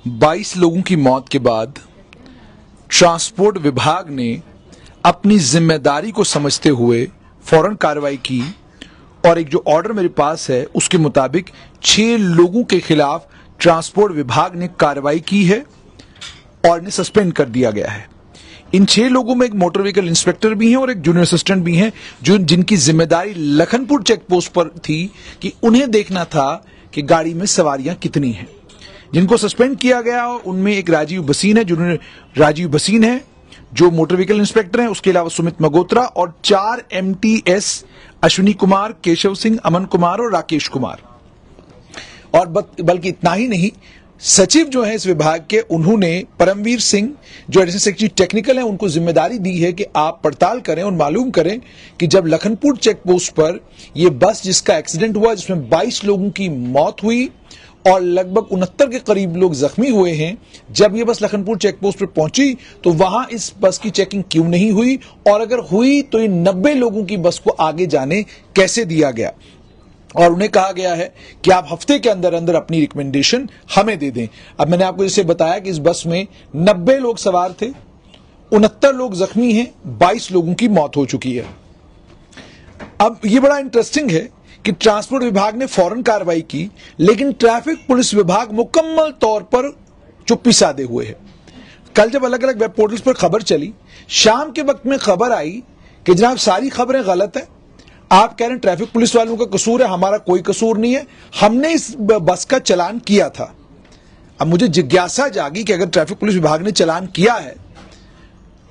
22 लोगों की मौत के बाद ट्रांसपोर्ट विभाग ने अपनी जिम्मेदारी को समझते हुए फौरन कार्रवाई की और एक जो ऑर्डर मेरे पास है उसके मुताबिक 6 लोगों के खिलाफ ट्रांसपोर्ट विभाग ने कार्रवाई की है और इन्हें सस्पेंड कर दिया गया है। इन 6 लोगों में एक मोटर व्हीकल इंस्पेक्टर भी हैं और एक जूनियर असिस्टेंट भी हैं जिनकी जिम्मेदारी लखनपुर चेक पोस्ट पर थी कि उन्हें देखना था कि गाड़ी में सवारियां कितनी हैं। जिनको सस्पेंड किया गया उनमें एक राजीव भसीन है, जूनियर राजीव भसीन है जो मोटर व्हीकल इंस्पेक्टर हैं। उसके अलावा सुमित मगोत्रा और 4 MTS अश्विनी कुमार, केशव सिंह, अमन कुमार और राकेश कुमार। और बल्कि इतना ही नहीं, सचिव जो है इस विभाग के, उन्होंने परमवीर सिंह जो एडिशनल सेक्रेटरी टेक्निकल है उनको जिम्मेदारी दी है कि आप पड़ताल करें और मालूम करें कि जब लखनपुर चेक पोस्ट पर यह बस जिसका एक्सीडेंट हुआ जिसमें 22 लोगों की मौत हुई और लगभग 69 के करीब लोग जख्मी हुए हैं, जब यह बस लखनपुर चेक पोस्ट पर पहुंची तो वहां इस बस की चेकिंग क्यों नहीं हुई और अगर हुई तो इन 90 लोगों की बस को आगे जाने कैसे दिया गया। और उन्हें कहा गया है कि आप हफ्ते के अंदर अंदर अपनी रिकमेंडेशन हमें दे दें। अब मैंने आपको जैसे बताया कि इस बस में 90 लोग सवार थे, 69 लोग जख्मी हैं, 22 लोगों की मौत हो चुकी है। अब यह बड़ा इंटरेस्टिंग है कि ट्रांसपोर्ट विभाग ने फौरन कार्रवाई की, लेकिन ट्रैफिक पुलिस विभाग मुकम्मल तौर पर चुप्पी साधे हुए है। कल जब अलग अलग वेब पोर्टल्स पर खबर चली, शाम के वक्त में खबर आई कि जनाब सारी खबरें गलत है, आप कह रहे हैं ट्रैफिक पुलिस वालों का कसूर है, हमारा कोई कसूर नहीं है, हमने इस बस का चालान किया था। अब मुझे जिज्ञासा जागी कि अगर ट्रैफिक पुलिस विभाग ने चालान किया है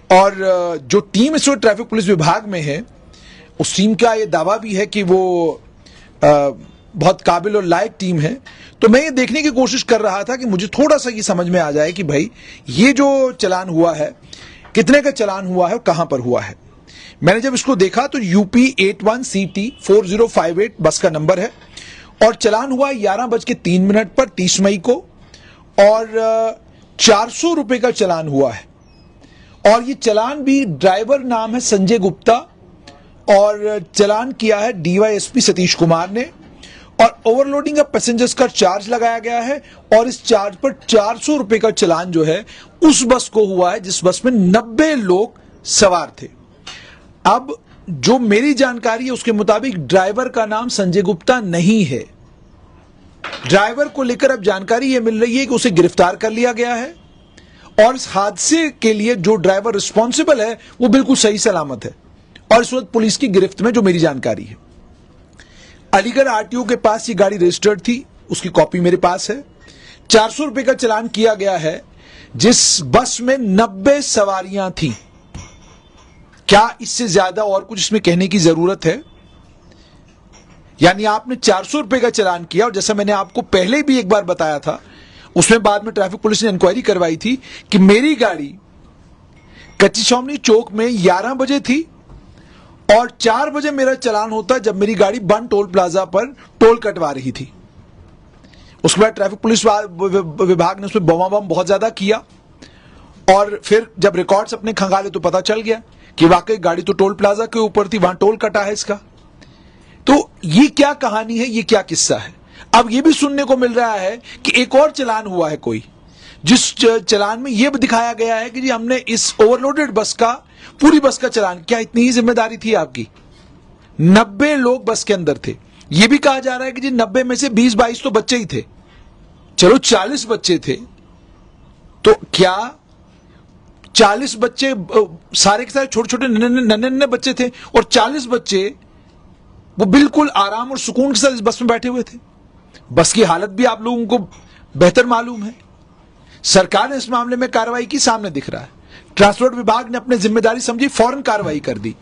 और जो टीम इस वक्त ट्रैफिक पुलिस विभाग में है उस टीम का यह दावा भी है कि वो बहुत काबिल और लायक टीम है, तो मैं ये देखने की कोशिश कर रहा था कि मुझे थोड़ा सा ये समझ में आ जाए कि भाई ये जो चालान हुआ है कितने का चालान हुआ है और कहां पर हुआ है। मैंने जब इसको देखा तो UP 81CT 4058 बस का नंबर है और चालान हुआ 11:03 पर 30 मई को और 400 रुपए का चालान हुआ है। और ये चालान भी ड्राइवर नाम है संजय गुप्ता और चालान किया है DYSP सतीश कुमार ने और ओवरलोडिंग ऑफ पैसेंजर्स का चार्ज लगाया गया है और इस चार्ज पर 400 रुपए का चालान जो है उस बस को हुआ है जिस बस में 90 लोग सवार थे। अब जो मेरी जानकारी है उसके मुताबिक ड्राइवर का नाम संजय गुप्ता नहीं है। ड्राइवर को लेकर अब जानकारी यह मिल रही है कि उसे गिरफ्तार कर लिया गया है और इस हादसे के लिए जो ड्राइवर रिस्पॉन्सिबल है वो बिल्कुल सही सलामत है और इस वक्त पुलिस की गिरफ्त में, जो मेरी जानकारी है। अलीगढ़ RTO के पास ये गाड़ी रजिस्टर्ड थी, उसकी कॉपी मेरे पास है। 400 रुपए का चालान किया गया है जिस बस में 90 सवारियां थी। क्या इससे ज्यादा और कुछ इसमें कहने की जरूरत है? यानी आपने 400 रुपए का चालान किया और जैसा मैंने आपको पहले भी एक बार बताया था, उसमें बाद में ट्रैफिक पुलिस ने इंक्वायरी करवाई थी कि मेरी गाड़ी कच्ची छावनी चौक में 11 बजे थी और 4 बजे मेरा चालान होता जब मेरी गाड़ी बन टोल प्लाजा पर टोल कटवा रही थी। उसके बाद ट्रैफिक पुलिस विभाग ने उसमें बम बहुत ज्यादा किया और फिर जब रिकॉर्ड्स अपने खंगाले तो पता चल गया कि वाकई गाड़ी तो टोल प्लाजा के ऊपर थी, वहां टोल कटा है इसका। तो ये क्या कहानी है, ये क्या किस्सा है? अब ये भी सुनने को मिल रहा है कि एक और चालान हुआ है कोई, जिस चालान में यह दिखाया गया है कि जी हमने इस ओवरलोडेड बस का, पूरी बस का चालान, क्या इतनी ही जिम्मेदारी थी आपकी? 90 लोग बस के अंदर थे। यह भी कहा जा रहा है कि जी 90 में से 20-22 तो बच्चे ही थे। चलो 40 बच्चे थे, तो क्या 40 बच्चे सारे के सारे छोटे छोटे नन्हे बच्चे थे और 40 बच्चे वो बिल्कुल आराम और सुकून के साथ इस बस में बैठे हुए थे? बस की हालत भी आप लोगों को बेहतर मालूम है। सरकार ने इस मामले में कार्रवाई की, सामने दिख रहा है। ट्रांसपोर्ट विभाग ने अपनी जिम्मेदारी समझी, फौरन कार्रवाई कर दी।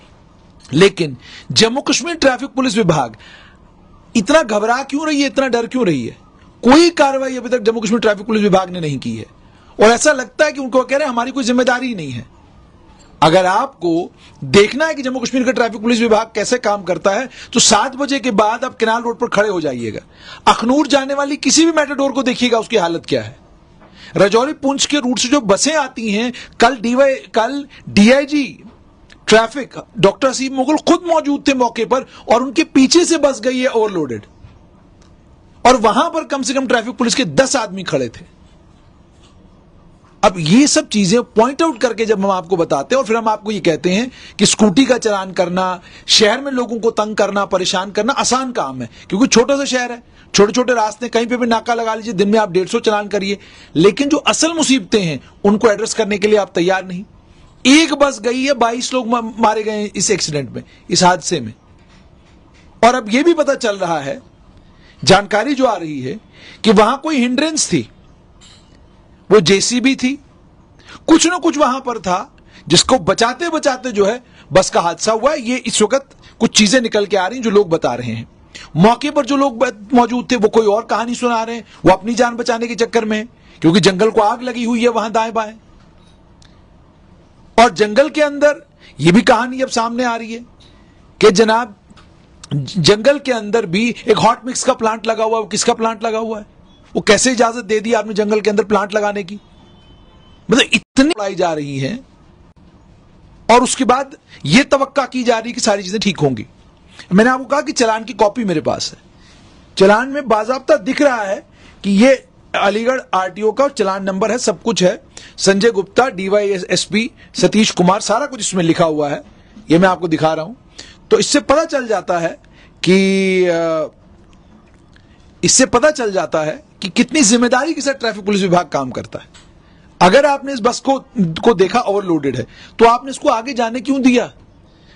लेकिन जम्मू कश्मीर ट्रैफिक पुलिस विभाग इतना घबरा क्यों रही है, इतना डर क्यों रही है? कोई कार्रवाई अभी तक जम्मू कश्मीर ट्रैफिक पुलिस विभाग ने नहीं की है और ऐसा लगता है कि उनको कह रहे हैं हमारी कोई जिम्मेदारी ही नहीं है। अगर आपको देखना है कि जम्मू कश्मीर का ट्रैफिक पुलिस विभाग कैसे काम करता है तो 7 बजे के बाद आप केनाल रोड पर खड़े हो जाइएगा। अखनूर जाने वाली किसी भी मेटाडोर को देखिएगा उसकी हालत क्या है। राजौरी पुंछ के रूट से जो बसें आती हैं, कल DIG ट्रैफिक डॉक्टर असीम मुगल खुद मौजूद थे मौके पर और उनके पीछे से बस गई है ओवरलोडेड और वहां पर कम से कम ट्रैफिक पुलिस के 10 आदमी खड़े थे। अब ये सब चीजें पॉइंट आउट करके जब हम आपको बताते हैं और फिर हम आपको ये कहते हैं कि स्कूटी का चालान करना, शहर में लोगों को तंग करना, परेशान करना आसान काम है, क्योंकि छोटा सा शहर है, छोटे छोटे रास्ते, कहीं पे भी नाका लगा लीजिए, दिन में आप 150 चालान करिए। लेकिन जो असल मुसीबतें हैं उनको एड्रेस करने के लिए आप तैयार नहीं। एक बस गई है, 22 लोग मारे गए इस एक्सीडेंट में, इस हादसे में। और अब यह भी पता चल रहा है, जानकारी जो आ रही है कि वहां कोई हिंड्रेंस थी, वो जेसीबी थी, कुछ ना कुछ वहां पर था जिसको बचाते बचाते जो है बस का हादसा हुआ है। ये इस वक्त कुछ चीजें निकल के आ रही हैं जो लोग बता रहे हैं। मौके पर जो लोग मौजूद थे वो कोई और कहानी सुना रहे हैं, वो अपनी जान बचाने के चक्कर में है, क्योंकि जंगल को आग लगी हुई है वहां दाएं बाएं। और जंगल के अंदर यह भी कहानी अब सामने आ रही है कि जनाब जंगल के अंदर भी एक हॉट मिक्स का प्लांट लगा हुआ है। वो किसका प्लांट लगा हुआ है? वो कैसे इजाजत दे दी आपने जंगल के अंदर प्लांट लगाने की? मतलब इतनी उड़ाई जा रही है और उसके बाद यह तवक्का की जा रही है कि सारी चीजें ठीक होंगी। मैंने आपको कहा कि चालान की कॉपी मेरे पास है, चालान में बाजाब्ता दिख रहा है कि यह अलीगढ़ आरटीओ का चालान नंबर है, सब कुछ है, संजय गुप्ता, डीवाईएसपी सतीश कुमार, सारा कुछ इसमें लिखा हुआ है। यह मैं आपको दिखा रहा हूं। तो इससे पता चल जाता है कि कितनी जिम्मेदारी के साथ ट्रैफिक पुलिस विभाग काम करता है। अगर आपने इस बस को देखा ओवरलोडेड है, तो आपने इसको आगे जाने क्यों दिया?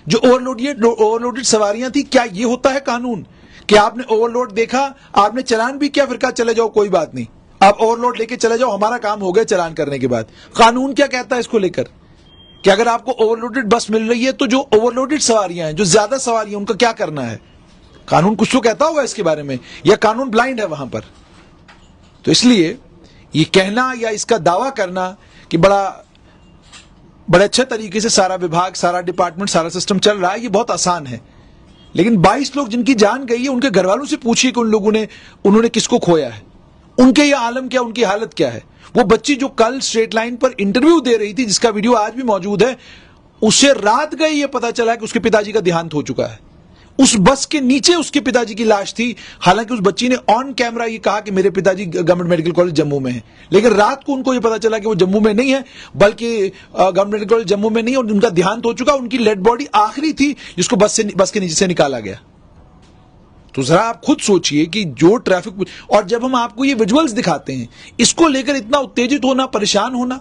जो ओवरलोडेड सवारियां थी, क्या यह होता है कानून कि आपने ओवरलोड देखा, आपने चालान भी किया, फिर कहा चले जाओ कोई बात नहीं, आप ओवरलोड लेके चले जाओ, हमारा काम हो गया चालान करने के बाद। कानून क्या कहता है इसको लेकर कि अगर आपको ओवरलोडेड बस मिल रही है तो जो ओवरलोडेड सवारियां हैं, जो ज्यादा सवारियां, उनका क्या करना है? कानून कुछ तो कहता होगा इसके बारे में, या कानून ब्लाइंड है वहां पर? तो इसलिए ये कहना या इसका दावा करना कि बड़े अच्छे तरीके से सारा विभाग, सारा डिपार्टमेंट, सारा सिस्टम चल रहा है, ये बहुत आसान है। लेकिन 22 लोग जिनकी जान गई है, उनके घर वालों से पूछिए कि उन्होंने किसको खोया है, उनके ये आलम क्या, उनकी हालत क्या है। वो बच्ची जो कल स्ट्रेट लाइन पर इंटरव्यू दे रही थी, जिसका वीडियो आज भी मौजूद है, उसे रात गई ये पता चला कि उसके पिताजी का देहांत हो चुका है। उस बस के नीचे उसके पिताजी की लाश थी। हालांकि उस बच्ची ने ऑन कैमरा ये कहा कि मेरे पिताजी गवर्नमेंट मेडिकल कॉलेज जम्मू में है, लेकिन रात को उनको ये पता चला कि वो जम्मू में नहीं है, बल्कि गवर्नमेंट मेडिकल कॉलेज जम्मू में नहीं, और उनका देहांत हो चुका। उनकी डेड बॉडी आखिरी थी जिसको बस के नीचे से निकाला गया। तो जरा आप खुद सोचिए कि जो ट्रैफिक, और जब हम आपको ये विजुअल्स दिखाते हैं, इसको लेकर इतना उत्तेजित होना, परेशान होना,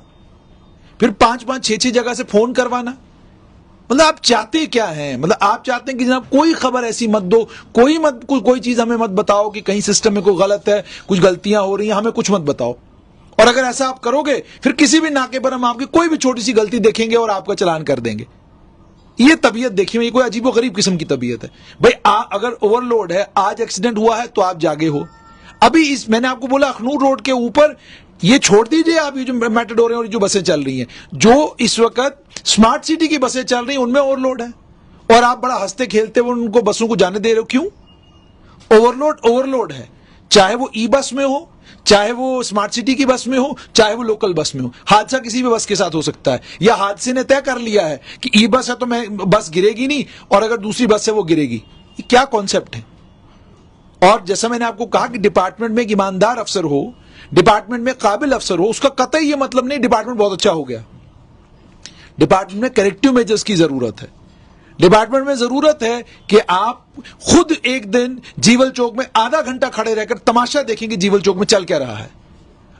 फिर 5-5, 6-6 जगह से फोन करवाना, मतलब आप चाहते क्या हैं? मतलब आप चाहते हैं कि जनाब कोई खबर ऐसी मत दो, कोई चीज हमें मत बताओ कि कहीं सिस्टम में कोई गलत है, कुछ गलतियां हो रही हैं, हमें कुछ मत बताओ। और अगर ऐसा आप करोगे, फिर किसी भी नाके पर हम आपकी कोई भी छोटी सी गलती देखेंगे और आपका चालान कर देंगे। ये तबीयत देखिए, ये कोई अजीबो गरीब किस्म की तबीयत है भाई। अगर ओवरलोड है, आज एक्सीडेंट हुआ है, तो आप जागे हो। अभी मैंने आपको बोला अखनूर रोड के ऊपर, ये छोड़ दीजिए आप, ये जो मेटाडोर और जो बसें चल रही हैं, जो इस वक्त स्मार्ट सिटी की बसें चल रही हैं, उनमें ओवरलोड है, और आप बड़ा हंसते खेलते हुए उनको बसों को जाने दे रहे हो। क्यों? ओवरलोड है, चाहे वो ई बस में हो, चाहे वो स्मार्ट सिटी की बस में हो, चाहे वो लोकल बस में हो। हादसा किसी भी बस के साथ हो सकता है, या हादसे ने तय कर लिया है कि ई बस है तो बस गिरेगी नहीं, और अगर दूसरी बस है वो गिरेगी। ये क्या कॉन्सेप्ट है? और जैसा मैंने आपको कहा कि डिपार्टमेंट में एक ईमानदार अफसर हो, डिपार्टमेंट में काबिल अफसर हो, उसका कतई ये मतलब नहीं डिपार्टमेंट बहुत अच्छा हो गया। डिपार्टमेंट में करेक्टिव मेजर्स की जरूरत है। डिपार्टमेंट में जरूरत है कि आप खुद एक दिन जीवल चौक में आधा घंटा खड़े रहकर तमाशा देखेंगे जीवल चौक में चल क्या रहा है।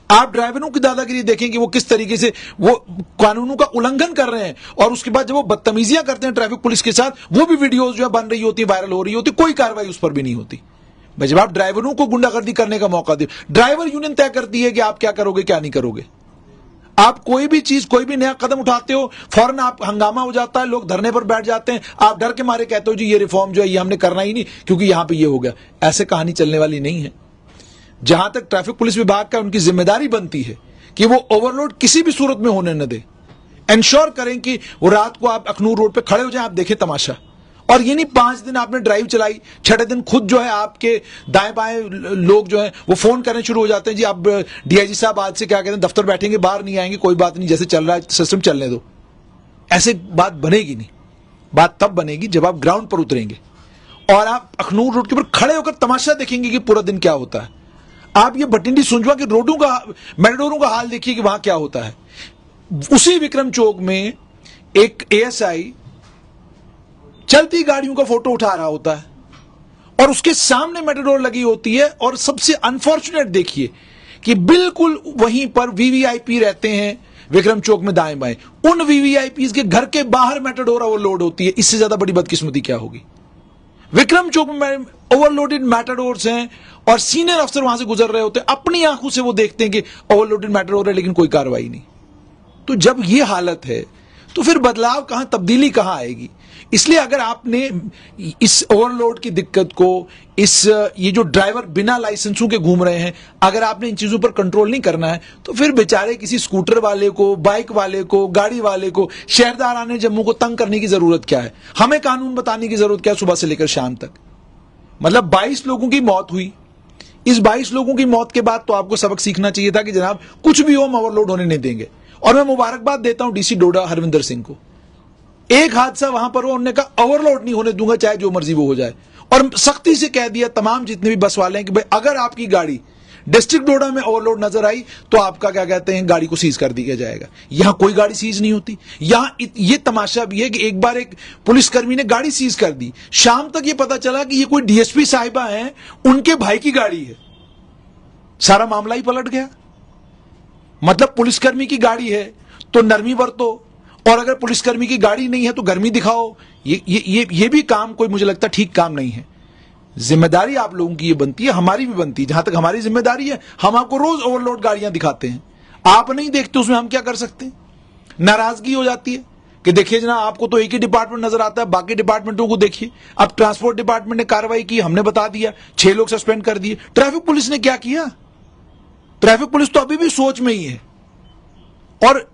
आप ड्राइवरों की दादागिरी देखेंगे, वो किस तरीके से वो कानूनों का उल्लंघन कर रहे हैं, और उसके बाद जब वो बदतमीजियां करते हैं ट्रैफिक पुलिस के साथ, वो भी वीडियोज जो है बन रही होती, वायरल हो रही होती, कोई कार्रवाई उस पर भी नहीं होती। भाई जब आप ड्राइवरों को गुंडागर्दी करने का मौका दे, ड्राइवर यूनियन तय करती है कि आप क्या करोगे क्या नहीं करोगे। आप कोई भी चीज, कोई भी नया कदम उठाते हो, फौरन आप हंगामा हो जाता है, लोग धरने पर बैठ जाते हैं, आप डर के मारे कहते हो जी ये रिफॉर्म जो है ये हमने करना ही नहीं क्योंकि यहां पे ये हो गया। ऐसे कहानी चलने वाली नहीं है। जहां तक ट्रैफिक पुलिस विभाग का उनकी जिम्मेदारी बनती है कि वो ओवरलोड किसी भी सूरत में होने न दे, इंश्योर करें कि वो रात को आप अखनूर रोड पे खड़े हो जाएं, आप देखें तमाशा। और ये नहीं 5 दिन आपने ड्राइव चलाई, 6ठे दिन खुद जो है आपके दाएं बाएं लोग जो है वो फोन करने शुरू हो जाते हैं, जी आप डीआईजी साहब आज से क्या कहते हैं दफ्तर बैठेंगे, बाहर नहीं आएंगे, कोई बात नहीं, जैसे चल रहा है सिस्टम चलने दो। ऐसे बात बनेगी नहीं। बात तब बनेगी जब आप ग्राउंड पर उतरेंगे और आप अखनूर रोड के ऊपर खड़े होकर तमाशा देखेंगे कि पूरा दिन क्या होता है। आप ये भटिंडी सुंजवा के रोडों का, मेटाडोरों का हाल देखिए कि वहां क्या होता है। उसी विक्रम चौक में एक एएसआई चलती गाड़ियों का फोटो उठा रहा होता है और उसके सामने मेटाडोर लगी होती है, और सबसे अनफॉर्चुनेट देखिए कि बिल्कुल वहीं पर वीवीआईपी रहते हैं विक्रम चौक में दाएं बाएं, उन वीवीआईपी के घर के बाहर मेटाडोर ओवरलोड होती है। इससे ज्यादा बड़ी बदकिस्मती क्या होगी। विक्रम चौक में ओवरलोडेड मेटाडोर्स हैं और सीनियर अफसर वहां से गुजर रहे होते हैं, अपनी आंखों से वो देखते हैं कि ओवरलोडेड मेटाडोर है, लेकिन कोई कार्रवाई नहीं। तो जब ये हालत है तो फिर बदलाव कहां, तब्दीली कहां आएगी। इसलिए अगर आपने इस ओवरलोड की दिक्कत को, ये जो ड्राइवर बिना लाइसेंसों के घूम रहे हैं, अगर आपने इन चीजों पर कंट्रोल नहीं करना है तो फिर बेचारे किसी स्कूटर वाले को, बाइक वाले को, गाड़ी वाले को, शहरदार आने जम्मू को तंग करने की जरूरत क्या है। हमें कानून बताने की जरूरत क्या है सुबह से लेकर शाम तक। मतलब 22 लोगों की मौत हुई, इस 22 लोगों की मौत के बाद तो आपको सबक सीखना चाहिए था कि जनाब कुछ भी हो हम ओवरलोड होने नहीं देंगे। और मैं मुबारकबाद देता हूं डीसी डोडा हरविंदर सिंह को। एक हादसा वहां पर हो, उन्होंने कहा ओवरलोड नहीं होने दूंगा, चाहे जो मर्जी वो हो जाए, और सख्ती से कह दिया तमाम जितने भी बस वाले हैं कि भाई अगर आपकी गाड़ी डिस्ट्रिक्ट डोडा में ओवरलोड नजर आई तो आपका क्या कहते हैं गाड़ी को सीज कर दिया जाएगा। यहां कोई गाड़ी सीज नहीं होती। यहां ये तमाशा भी है कि एक बार एक पुलिसकर्मी ने गाड़ी सीज कर दी, शाम तक ये पता चला कि ये कोई डीएसपी साहिबा हैं, उनके भाई की गाड़ी है। सारा मामला ही पलट गया। मतलब पुलिसकर्मी की गाड़ी है तो नरमी बरतो, और अगर पुलिसकर्मी की गाड़ी नहीं है तो गर्मी दिखाओ। ये भी काम कोई मुझे लगता ठीक काम नहीं है। जिम्मेदारी आप लोगों की ये बनती है, हमारी भी बनती है। जहां तक हमारी जिम्मेदारी है, हम आपको रोज ओवरलोड गाड़ियां दिखाते हैं, आप नहीं देखते, उसमें हम क्या कर सकते हैं। नाराजगी हो जाती है कि देखिए जना आपको तो एक ही डिपार्टमेंट नजर आता है, बाकी डिपार्टमेंटों को देखिए। अब ट्रांसपोर्ट डिपार्टमेंट ने कार्रवाई की, हमने बता दिया, 6 लोग सस्पेंड कर दिए। ट्रैफिक पुलिस ने क्या किया? ट्रैफिक पुलिस तो अभी भी सोच में ही है। और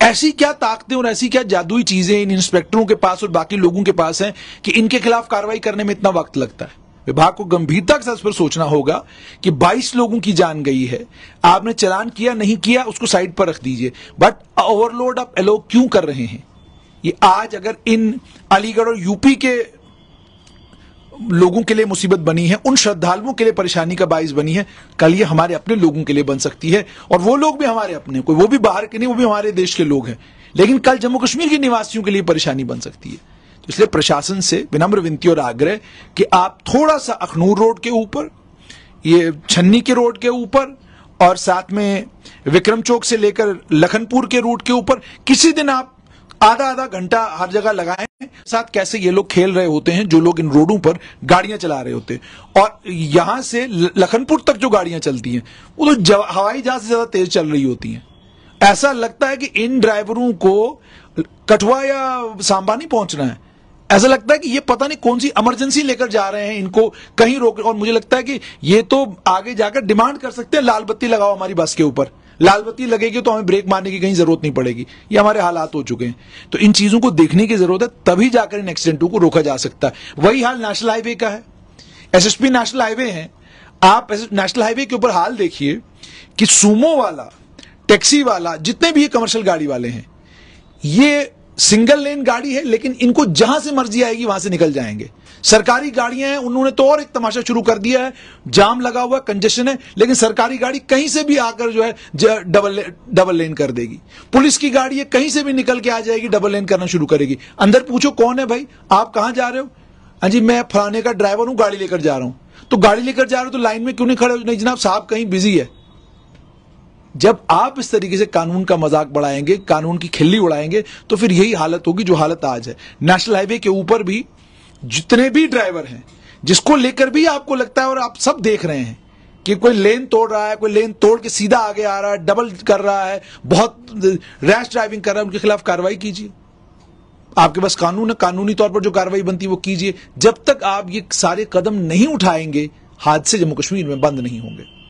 ऐसी क्या ताकतें और ऐसी क्या जादुई चीजें इन इंस्पेक्टरों के पास और बाकी लोगों के पास हैं कि इनके खिलाफ कार्रवाई करने में इतना वक्त लगता है। विभाग को गंभीरता के साथ इस पर सोचना होगा कि 22 लोगों की जान गई है, आपने चालान किया नहीं किया उसको साइड पर रख दीजिए, बट ओवरलोड आप एलो क्यों कर रहे हैं। ये आज अगर इन अलीगढ़ और यूपी के लोगों के लिए मुसीबत बनी है, उन श्रद्धालुओं के लिए परेशानी का बाइस बनी है, कल ये हमारे अपने लोगों के लिए बन सकती है। और वो लोग भी हमारे अपने, कोई वो भी बाहर के नहीं, वो भी हमारे देश के लोग हैं, लेकिन कल जम्मू कश्मीर के निवासियों के लिए परेशानी बन सकती है। तो इसलिए प्रशासन से विनम्र विनती और आग्रह कि आप थोड़ा सा अखनूर रोड के ऊपर, ये छन्नी के रोड के ऊपर, और साथ में विक्रम चौक से लेकर लखनपुर के रूट के ऊपर किसी दिन आप आधा आधा घंटा हर जगह लगाएं, साथ कैसे ये लोग खेल रहे होते हैं, जो लोग इन रोडों पर गाड़ियां चला रहे होते हैं। और यहां से लखनपुर तक जो गाड़ियां चलती हैं वो तो हवाई जहाज से ज्यादा तेज चल रही होती हैं। ऐसा लगता है कि इन ड्राइवरों को कठुआ या सांबा नहीं पहुंचना है, ऐसा लगता है कि ये पता नहीं कौन सी इमरजेंसी लेकर जा रहे हैं, इनको कहीं रोक। और मुझे लगता है कि ये तो आगे जाकर डिमांड कर सकते हैं, लाल बत्ती लगाओ हमारी बस के ऊपर, लाल बत्ती लगेगी तो हमें ब्रेक मारने की कहीं जरूरत नहीं पड़ेगी। ये हमारे हालात हो चुके हैं। तो इन चीजों को देखने की जरूरत है, तभी जाकर इन एक्सीडेंटों को रोका जा सकता है। वही हाल नेशनल हाईवे का है, एसएसपी नेशनल हाईवे है। आप नेशनल हाईवे के ऊपर हाल देखिए कि सुमो वाला, टैक्सी वाला, जितने भी कमर्शियल गाड़ी वाले हैं, ये सिंगल लेन गाड़ी है, लेकिन इनको जहां से मर्जी आएगी वहां से निकल जाएंगे। सरकारी गाड़ियां हैं, उन्होंने तो और एक तमाशा शुरू कर दिया है, जाम लगा हुआ, कंजेशन है, लेकिन सरकारी गाड़ी कहीं से भी आकर जो है डबल लेन कर देगी। पुलिस की गाड़ी है, कहीं से भी निकल के आ जाएगी, डबल लेन करना शुरू करेगी। अंदर पूछो कौन है भाई, आप कहां जा रहे हो? हाँ जी मैं फलाने का ड्राइवर हूं, गाड़ी लेकर जा रहा हूं। तो गाड़ी लेकर जा रहे हो तो लाइन में क्यों नहीं खड़े हो? नहीं जनाब साहब कहीं बिजी है। जब आप इस तरीके से कानून का मजाक बढ़ाएंगे, कानून की खिल्ली उड़ाएंगे, तो फिर यही हालत होगी जो हालत आज है। नेशनल हाईवे के ऊपर भी जितने भी ड्राइवर हैं, जिसको लेकर भी आपको लगता है और आप सब देख रहे हैं कि कोई लेन तोड़ रहा है, कोई लेन तोड़ के सीधा आगे आ रहा है, डबल कर रहा है, बहुत रैश ड्राइविंग कर रहा है, उनके खिलाफ कार्रवाई कीजिए। आपके पास कानून है, कानूनी तौर पर जो कार्रवाई बनती है वो कीजिए। जब तक आप ये सारे कदम नहीं उठाएंगे, हादसे जम्मू कश्मीर में बंद नहीं होंगे।